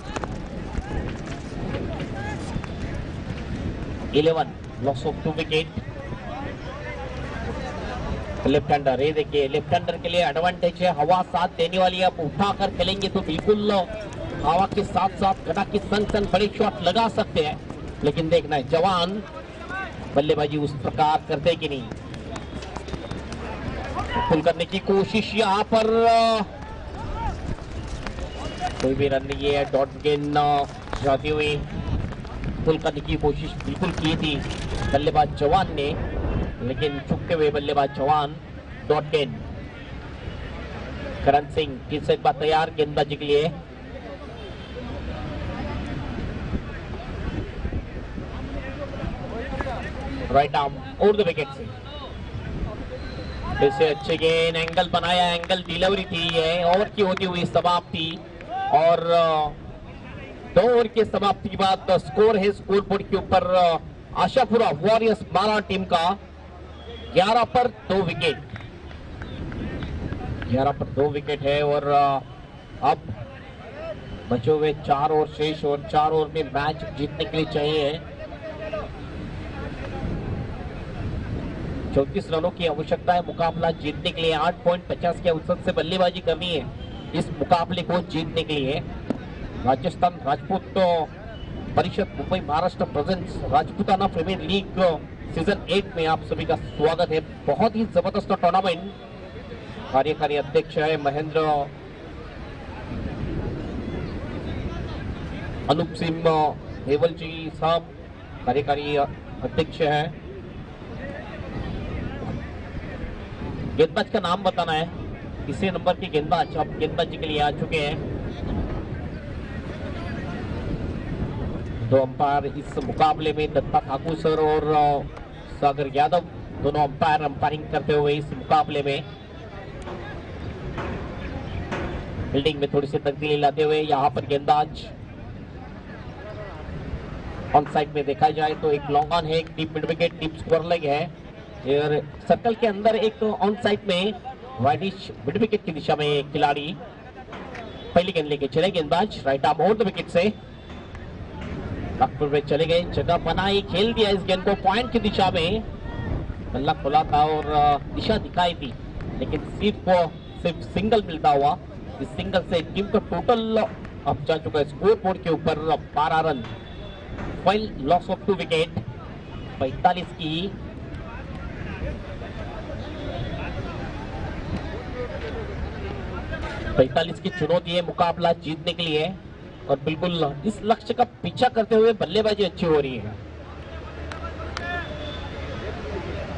11 loss of 2 wicket. Left hander, ये देखिए लेफ्ट हैंडर के लिए एडवांटेज है, हवा साथ देने वाली है। अब उठाकर खेलेंगे तो बिल्कुल हवा के साथ साथ गड़ा के संग संग बड़े शॉट लगा सकते हैं, लेकिन देखना है जवान बल्लेबाजी उस प्रकार करते कि नहीं। पुल करने की कोशिश यहाँ पर, कोई भी रन नहीं है। डॉट गेंद जाती हुई पुल करने की कोशिश बिल्कुल की थी बल्लेबाज जवान ने, लेकिन चुपके हुए बल्लेबाज जवान। डॉट गेंद। करण सिंह फिर से एक बार तैयार गेंदबाजी के लिए। राइट आर्म और द विकेट से फिर से अच्छे गेंद, एंगल बनाया, एंगल डिलीवरी थी। ये ओवर की होती हुई समाप्ति, और 2 ओवर की समाप्ति के बाद स्कोर है स्कोर बोर्ड के ऊपर आशापुरा वॉरियर्स बाला टीम का 11 पर 2 विकेट। 11 पर 2 विकेट है, और अब बचे हुए 4 ओवर शेष, और 4 ओवर में मैच जीतने के लिए चाहिए 34 रनों की आवश्यकता है मुकाबला जीतने के लिए। 8.50 के औसत से बल्लेबाजी करनी है इस मुकाबले को जीतने के लिए। Rajasthan Rajput Parishad Mumbai Maharashtra presents Rajputana premier league season 8 में आप सभी का स्वागत है। बहुत ही जबरदस्त टूर्नामेंट। कार्यकारी अध्यक्ष है महेंद्र अनूप सिंह देवल जी साहब, कार्यकारी अध्यक्ष है। गेंदबाज का नाम बताना है, किसी नंबर के गेंदबाज अब गेंदबाजी के लिए आ चुके हैं। 2 अंपायर इस मुकाबले में दत्ता ठाकुर सर और सागर यादव, दोनों अंपायर अंपायरिंग करते हुए इस मुकाबले में। फील्डिंग में थोड़ी सी तब्दीली लाते हुए यहाँ पर गेंदबाज ऑन साइड में देखा जाए तो एक लॉन्ग ऑन है, एक deep mid wicket, deep square leg है और सर्कल के अंदर एक ऑन साइड में वाइडिश मिड विकेट की दिशा में खिलाड़ी पहली गेंद लेके चले गेंदबाज right arm over the wicket से नागपुर में चले गए, जगह बनाई, खेल दिया इस गेंद को पॉइंट की दिशा में, बल्ला खुला था और दिशा दिखाई थी लेकिन सिर्फ सिंगल मिलता हुआ। इस सिंगल से टीम का टोटल अब जा चुका है स्कोर बोर्ड के ऊपर 12 run, file loss of 2 wicket. 45 की चुनौती है मुकाबला जीतने के लिए और बिल्कुल इस लक्ष्य का पीछा करते हुए बल्लेबाजी अच्छी हो रही है।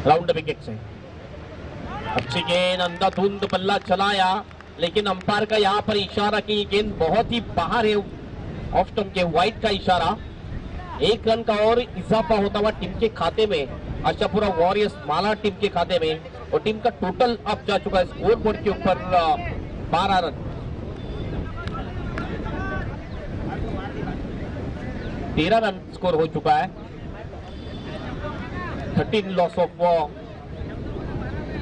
राउंड विकेट से अच्छी गेंद, अंधाधुंध बल्ला चलाया लेकिन अंपायर का यहाँ पर इशारा की गेंद बहुत ही बाहर है, ऑफ स्टंप के वाइड का इशारा। 1 रन का और इजाफा होता हुआ टीम के खाते में, आशापुरा वॉरियर्स माला टीम के खाते में, और टीम का टोटल अब जा चुका है स्कोर बोर्ड के ऊपर 12 रन। 13 रन स्कोर हो चुका है। 13 loss of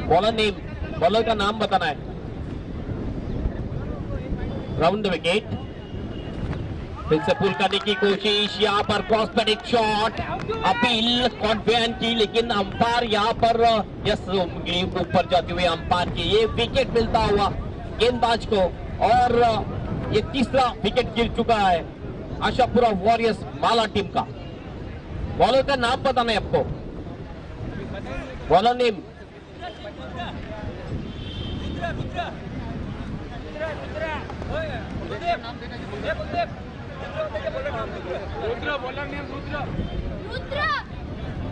bowler name, bowler का नाम बताना है। राउंड विकेट, फिर से पुल करने की कोशिश, यहाँ पर प्रॉस्पेक्टिक शॉट, अपील कॉन्फिडेंट की लेकिन अंपायर यहाँ पर यस ऊपर जाते हुए अंपायर की ये विकेट मिलता हुआ गेंदबाज को और ये तीसरा विकेट गिर चुका है आशापुरा वॉरियर्स माला टीम का। बॉलर का नाम बताना है आपको, बॉलर नेम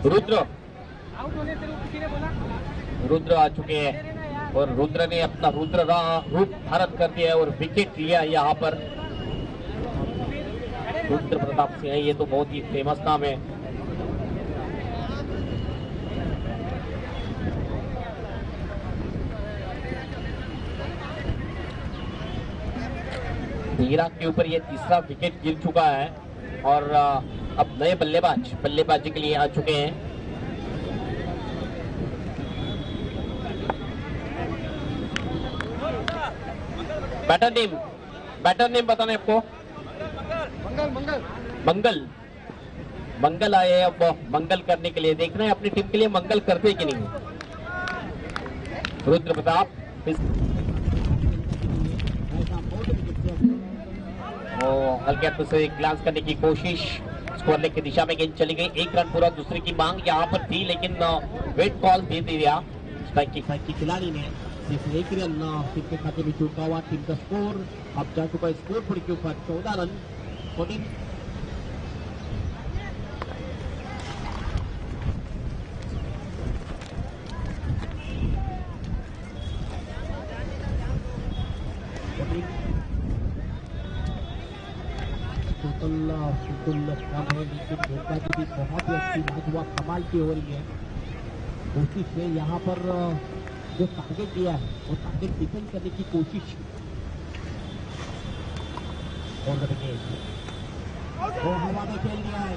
रुद्र। रुद्र आ चुके हैं और रुद्र ने अपना रुद्र रूप धारण कर दिया है और विकेट लिया यहाँ पर। रुद्र प्रताप सिंह, ये तो बहुत ही फेमस नाम है। धीरा के ऊपर ये तीसरा विकेट गिर चुका है और अब नए बल्लेबाजी के लिए आ चुके हैं। बैटर नेम बताना है आपको। मंगल आए, अब मंगल करने के लिए देखना है अपनी टीम के लिए मंगल करते हैं कि नहीं। रुद्र प्रताप हल्के हाथों से ग्लांस करने की कोशिश, स्कोर लेग की दिशा में गेंद चली गई। 1 रन पूरा, दूसरे की मांग यहाँ पर थी लेकिन वेट कॉल दे दिया स्ट्राइक की खिलाड़ी ने। सिर्फ 1 रन टीम के खाते में चुका हुआ। टीम का स्कोर अब जा चुका है स्कोर बोर्ड के ऊपर 14 रन। 14 बिल्कुल कम है लेकिन गेंदबाजी भी बहुत ही अच्छी लाजवाब कमाल की हो रही है। कोशिश है यहाँ पर जो टारगेट दिया है वो टारगेट डिफेंड करने की कोशिश वो हवा में खेल दिया है।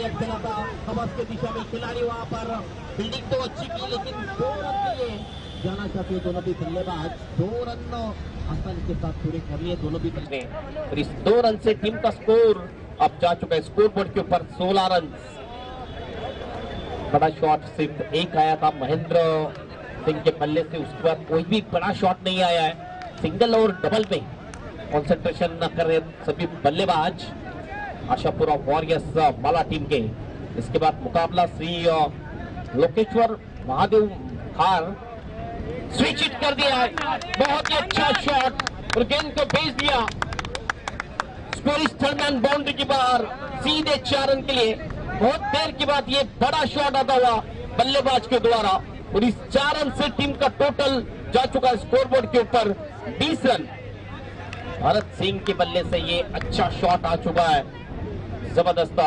अच्छा था कमस के दिशा में खिलाड़ी वहाँ पर फील्डिंग तो अच्छी की लेकिन 2 रन के लिए जाना चाहते हैं दोनों भी बल्लेबाज। 2 रन आसानी के साथ पूरे कर लिए दोनों भी बल्ले और इस 2 रन से टीम का स्कोर अब जा चुका है स्कोर बोर्ड के ऊपर 16 रन। बड़ा शॉट सिर्फ एक आया था महेंद्र सिंह के बल्ले से, उसके बाद कोई भी बड़ा शॉट नहीं आया है। सिंगल और डबल में कंसंट्रेशन न कर रहे सभी बल्लेबाज आशापुरा वॉरियर्स माला टीम के। इसके बाद मुकाबला श्री लोकेश्वर महादेव खार स्विच हिट कर दिया है, बहुत ही अच्छा शॉट और गेंद को भेज दिया स्कोर थर्ड बाउंड्री के बाहर सीधे 4 रन के लिए। बहुत देर के बाद ये बड़ा शॉट आता हुआ बल्लेबाज के द्वारा और इस 4 रन से टीम का टोटल जा चुका है स्कोर बोर्ड के ऊपर 20 रन। भरत सिंह के बल्ले से ये अच्छा शॉट आ चुका है, जबरदस्त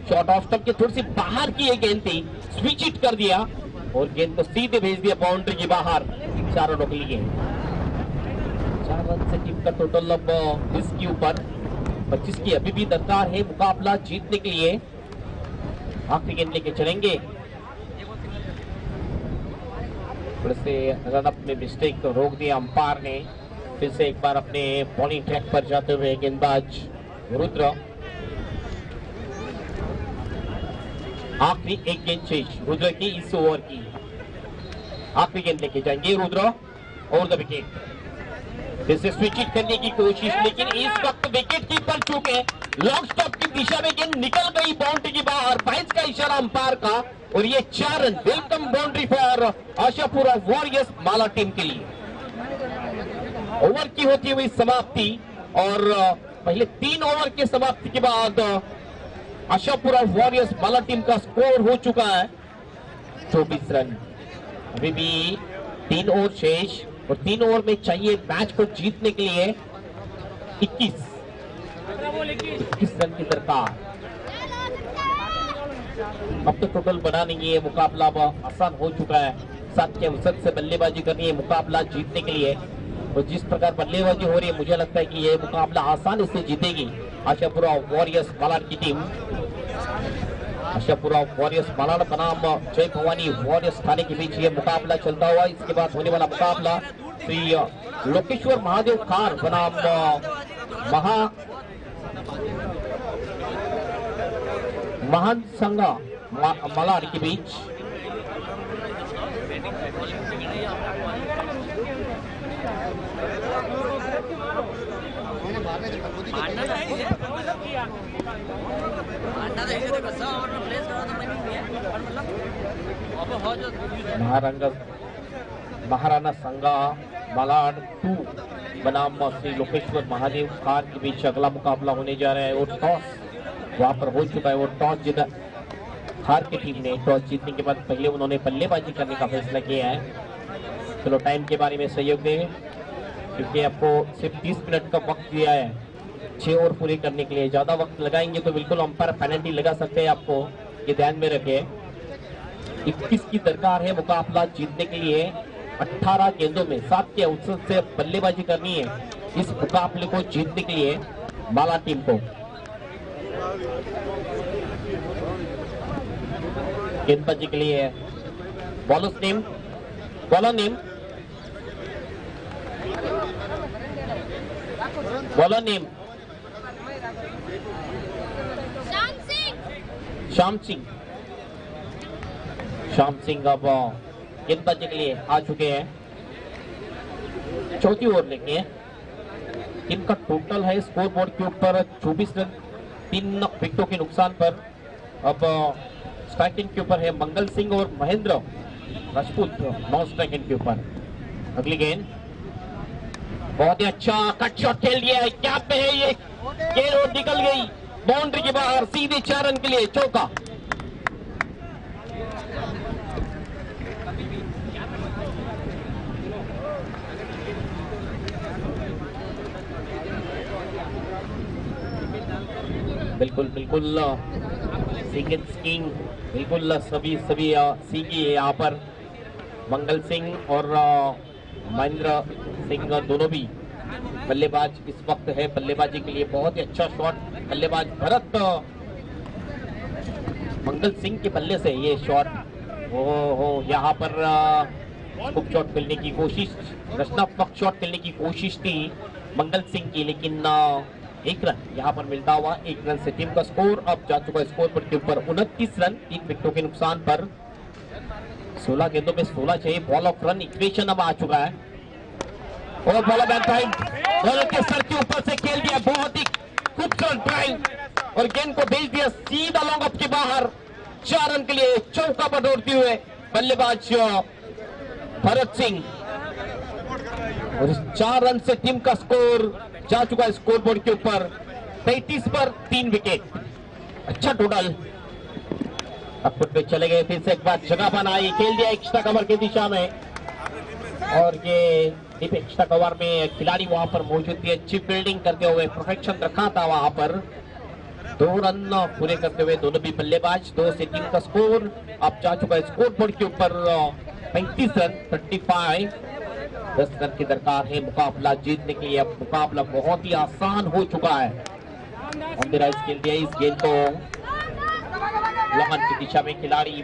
शॉट, ऑफ स्टंप के थोड़ी सी बाहर की ये गेंद थी, स्विच हिट कर दिया और गेंद को सीधे भेज दिया बाउंड्री के बाहर 4 रनों के लिए। 4 रन से टीम का टोटल अब 20 के ऊपर 25 की अभी भी दरकार है मुकाबला जीतने के लिए। आखिरी गेंद लेके चलेंगे। थोड़े से रनअप में मिस्टेक रोक दिया अंपायर ने। फिर से एक बार अपने बॉलिंग ट्रैक पर जाते हुए गेंदबाज रुद्र। आखिरी एक गेंद शेष रुद्र की इस ओवर की। आखिरी गेंद लेके जाएंगे रुद्र और द विकेट। फिर से स्विच हिट करने की कोशिश, लेकिन इस वक्त विकेट कीपर चूके लॉन्ग स्टॉप की दिशा में गेंद निकल गई बाउंड्री के बाहर। 22 का इशारा अंपायर का और ये 4 run. Welcome boundary for Ashapura warriors Mala team के लिए। ओवर की होती हुई समाप्ति और पहले 3 ओवर के समाप्ति के बाद आशापुरा वॉरियर्स माला टीम का स्कोर हो चुका है 24 रन। अभी भी 3 ओवर शेष और 3 ओवर में चाहिए मैच को जीतने के लिए 21 रन की दरकार। अब तो टोटल बना नहीं है, मुकाबला अब आसान हो चुका है। 7 के अवसर से बल्लेबाजी करनी है मुकाबला जीतने के लिए। और जिस प्रकार बल्लेबाजी हो रही है मुझे लगता है कि यह मुकाबला आसानी से जीतेगी आशापुरा वॉरियर्स मालाड की टीम। आशापुरा वॉरियर्स मालाड बनाम जय भवानी वॉरियर्स थाने के बीच ये मुकाबला चलता हुआ। इसके बाद होने वाला मुकाबला श्री लोकेश्वर महादेव खान बनाम महान संघा मालाड के बीच। महाराणा संघा मालाड 2 बनाम श्री लोकेश्वर महादेव खान के बीच अगला मुकाबला होने जा रहा है। और टॉस वहां पर हो चुका है और टॉस जीता हार की टीम ने। टॉस जीतने के बाद पहले उन्होंने बल्लेबाजी करने का फैसला किया है। चलो टाइम के बारे में सहयोग दें क्योंकि आपको सिर्फ 30 मिनट का वक्त दिया है 6 ओवर पूरे करने के लिए। ज्यादा वक्त लगाएंगे तो बिल्कुल अंपायर पेनल्टी लगा सकते हैं, आपको ये ध्यान में रखें। 21 की दरकार है मुकाबला जीतने के लिए। 18 गेंदों में 7 के अवसर से बल्लेबाजी करनी है इस मुकाबले को जीतने के लिए माला टीम को। गेंदबाजी के लिए बॉलर नेम श्याम सिंह अब गेंदबाजी के लिए आ चुके हैं। चौथी ओवर लेके इनका टोटल है स्कोर बोर्ड के ऊपर 24 रन 3 विकेटों के नुकसान पर। अब स्ट्राइक एंड के ऊपर है मंगल सिंह और Mahendra Rajput non strike and के ऊपर। अगली गेंद बहुत ही अच्छा कट शॉट खेल दिया है, क्या पे है ये गेंद और निकल गई बाउंड्री के बाहर। सीधे 4 रन के लिए चौका। बिल्कुल स्कीइंग बिल्कुल सभी सीगी है यहाँ पर। मंगल सिंह और महेंद्र सिंह दोनों भी बल्लेबाज इस वक्त है बल्लेबाजी के लिए। बहुत ही अच्छा शॉट बल्लेबाज भरत मंगल सिंह के बल्ले से ये शॉट हो यहाँ पर खूब शॉट खेलने की कोशिश, रचनात्मक शॉट खेलने की कोशिश थी मंगल सिंह की, लेकिन 1 रन यहाँ पर मिलता हुआ। 1 रन से टीम का स्कोर अब जा चुका है स्कोर बोर्ड के ऊपर 29 रन 3 विकेटों के नुकसान पर। 16 गेंदों में 16 चाहिए। बॉल ऑफ रन इक्वेशन अब आ चुका है और बॉल बॉलर के सर के ऊपर से खेल दिया बहुत ही खूबसूरत ड्राइव और गेंद को भेज दिया सीधा लॉन्ग ऑफ के बाहर। 4 रन के लिए चौका पर दौड़ते हुए बल्लेबाज भरत सिंह और 4 रन से टीम का स्कोर जा चुका है स्कोर बोर्ड के ऊपर 33 पर 3 विकेट। अच्छा टोटल अकबर पे चले गए। फिर से एक बार जगह बनाई, खेल दिया एक्स्ट्रा कवर की दिशा में और ये एक्स्ट्रा कवर में खिलाड़ी वहां पर मौजूद थी। अच्छी फील्डिंग करते हुए परफेक्शन रखा था वहां पर। 2 रन पूरे करते हुए दोनों भी बल्लेबाज। 2 से टीम का स्कोर अब जा चुका है स्कोर बोर्ड के ऊपर 35 रन 35। 10 रन की दरकार है मुकाबला जीतने के लिए। अब मुकाबला बहुत ही आसान हो चुका है। ऑन द राइट खेल दिया इस गेंद को लोहान की दिशा में खिलाड़ी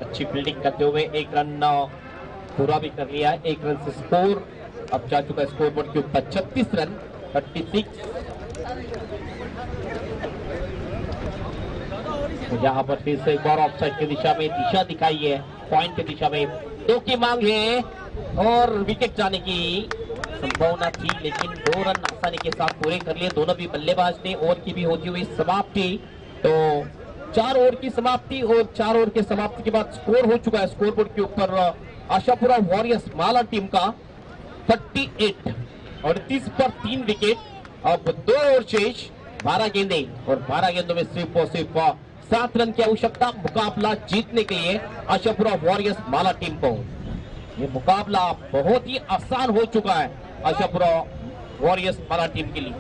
अच्छी फील्डिंग करते हुए एक रन पूरा भी कर लिया है। एक रन से स्कोर अब जा चुका है स्कोर बोर्ड के ऊपर 36 रन 36। यहाँ पर फिर से एक बार ऑफसाइड की दिशा में दिशा दिखाई है, पॉइंट की दिशा में 2 की मांग है और विकेट जाने की संभावना थी, लेकिन 2 रन आसानी के साथ पूरे कर लिए दोनों भी बल्लेबाज ने। ओवर की भी होती हुई समाप्ति, तो 4 ओवर की समाप्ति और 4 ओवर के समाप्ति के बाद स्कोर हो चुका है स्कोरबोर्ड के ऊपर आशापुरा वॉरियर्स माला टीम का 38 और 30 पर 3 विकेट। अब 2 ओवर शेष, 12 गेंदे और 12 गेंदों में सिर्फ और सिर्फ 7 रन की आवश्यकता मुकाबला जीतने के लिए आशापुरा वॉरियर्स माला टीम को। ये मुकाबला बहुत ही आसान हो चुका है आशापुरा वॉरियर्स माला टीम के लिए।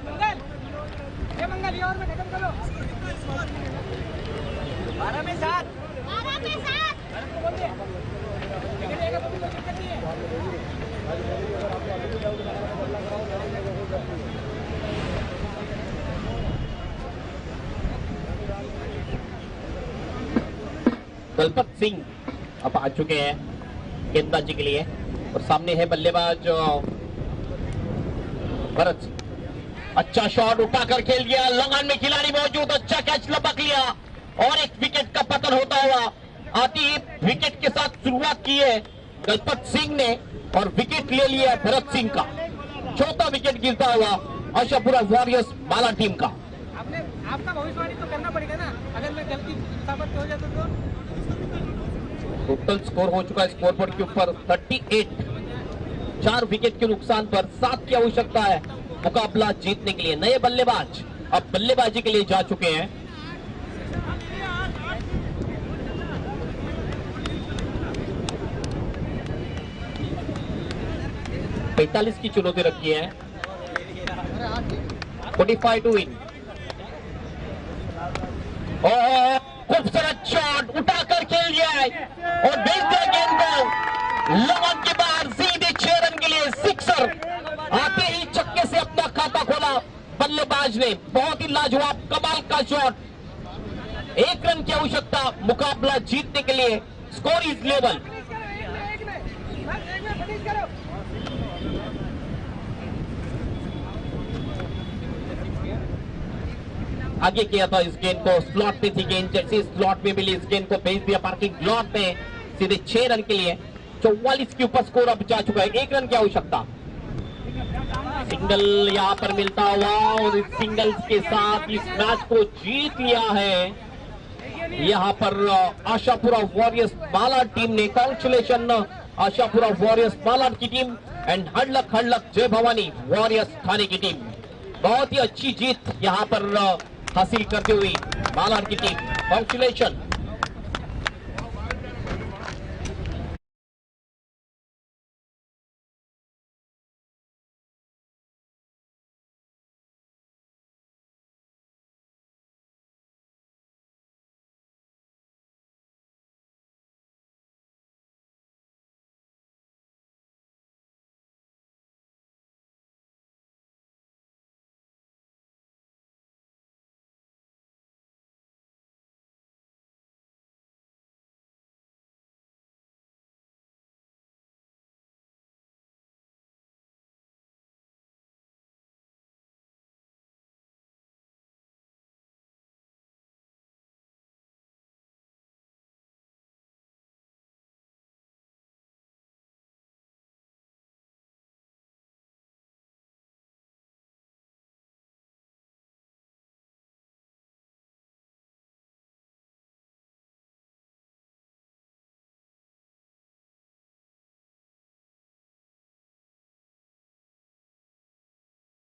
दलपत सिंह अब आ चुके हैं गेंदबाजी के लिए और सामने है बल्लेबाज भरत सिंह। अच्छा शॉट उठाकर खेल दिया, लंगन में खिलाड़ी मौजूद, अच्छा कैच लपक लिया और एक विकेट का पतन होता हुआ। आती विकेट के साथ शुरुआत की है दलपत सिंह ने और विकेट ले लिया है भरत सिंह का। 4था विकेट गिरता हुआ आशापुरा वॉरियर्स माला टीम का। आपका भविष्यवाणी तो करना पड़ेगा ना, अगर मैं गलती साबित हो जाता तो। टोटल स्कोर हो चुका है स्कोरबोर्ड के ऊपर 38। 4 विकेट के नुकसान पर 7 की आवश्यकता है मुकाबला जीतने के लिए। नए बल्लेबाज अब बल्लेबाजी के लिए जा चुके हैं। पैंतालीस की चुनौती रखी है, 45 टू विन। खूबसूरत शॉट उठाकर खेल दिया है और भेज दिया गेंद को लंगन के बाहर सीधे 6 रन के लिए सिक्सर। आते ही छक्के से अपना खाता खोला बल्लेबाज ने, बहुत ही लाजवाब कमाल का शॉट। 1 रन की आवश्यकता मुकाबला जीतने के लिए, स्कोर इज लेवल। आगे किया था इस गेंद को, स्लॉट में थी गेंद, जैसे स्लॉट में मिली इस गेंद को भेज दिया पार्किंग लॉट में सीधे 6 रन के लिए। 44 के ऊपर स्कोर अब जा चुका है, 1 रन की आवश्यकता। सिंगल यहां पर मिलता हुआ और इस सिंगल्स के साथ इस मैच को जीत लिया है यहां पर आशापुरा वॉरियर्स माला टीम ने। कांग्रेचुलेशन आशापुरा वॉरियर्स माला की टीम एंड हड़लक हड़लक जय भवानी वॉरियर्स थाने की टीम। बहुत ही अच्छी जीत यहां पर हासिल करते हुई माला की टीम। कांग्रेचुलेशन।